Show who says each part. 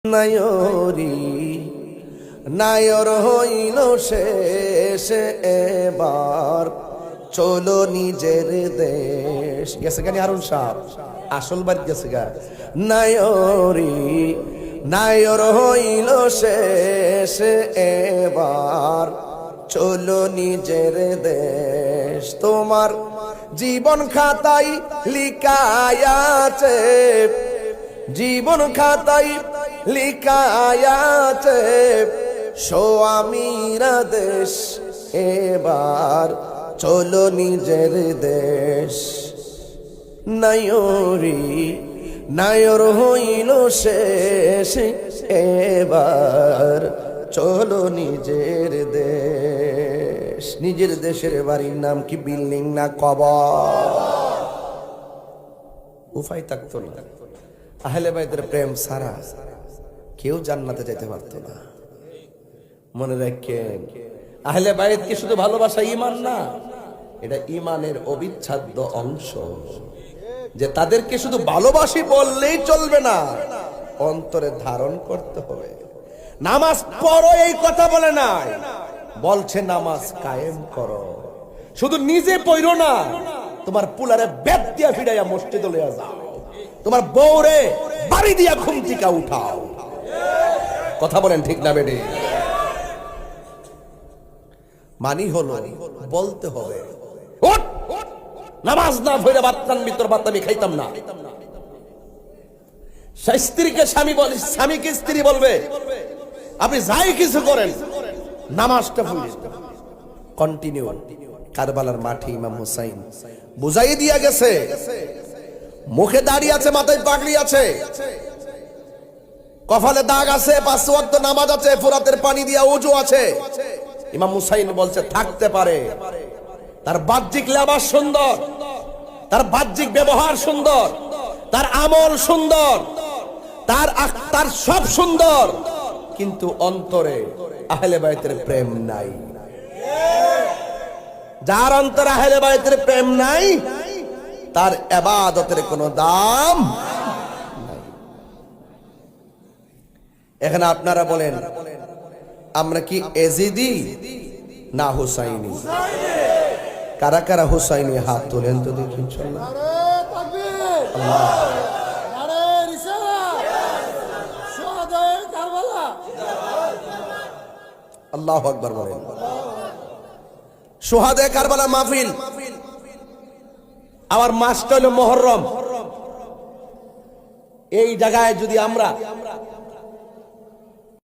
Speaker 1: নায়রি নায়র হইল শেষ, এবার চলো নিজের দেশ। গেছে গানি হারুন সাহেব, আসল বাড়ি গেছে গা। নায়রি নায়র হইল শেষ, এবার চলো নিজের দেশ। তোমার জীবন খাতাই লিখায় আছে, জীবন খাতাই লিখায় আছে স্বামীরা দেশ। এবার চলো নিজের দেশ। নায়রি নায়র হইল শেষ, এবার চলো নিজের দেশ। নিজের দেশের বাড়ির নাম কি বিল্ডিং না কবর? উপায় থাকতো না। আহলে বাইতের প্রেম সারা কেউ জান্নাতে যেতে পারতো না। মনে রাখেন, আহলে বাইত কি শুধু ভালোবাসা ঈমান না, এটা ঈমানের অবিচ্ছেদ্য অংশ। যে তাদেরকে শুধু ভালোবাসি বললেই চলবে না, অন্তরে ধারণ করতে হবে। নামাজ পড়ো এই কথা বলে নাই, বলছে নামাজ কায়েম করো। শুধু নিজে পড়ো না, তোমার পুলারে বেদ দিয়া ফিরাইয়া মসজিদে লইয়া যাও, তোমার বউরে বাড়ি দিয়া ঘুম থেকে উঠাও। কথা বলেন ঠিক না বেডি? মানি হলো বলতে হবে, নামাজ না পড়ে বাত্তান ভিতর বাত্তামি খাইতাম না। স্ত্রীকে স্বামী বলে, স্বামীকে স্ত্রী বলবে আপনি যাই কিছু করেন নামাজটা পড়ে কন্টিনিউ। কারবালার মাঠে ইমাম হুসাইন বুঝাই দিয়া গেছে, মুখে দাড়ি আছে, মাথায় পাগড়ি আছে, কপালে দাগ আছে, 5 ওয়াক্ত নামাজ আছে, ফুরাতের পানি দিয়া ওযু আছে। ইমাম হুসাইন বলছে থাকতে পারে, তার বাহ্যিক লেবাস সুন্দর, তার বাহ্যিক ব্যবহার সুন্দর, তার আমল সুন্দর, তার সব সুন্দর, কিন্তু অন্তরে আহলে বাইতের প্রেম নাই। যার অন্তরে আহলে বাইতের প্রেম নাই, তার ইবাদতের কোনো দাম নাই। এখানে আপনারা বলেন আমরা কি এজিদি না হুসাইনি? কারা কারা হুসাইনি হাত তোলেন তো দেখি। আল্লাহু আকবার বলেন। শুহাদায়ে কারবালা মাহফিল, আবার মাসটা হলো মুহররম। এই জায়গায় যদি আমরা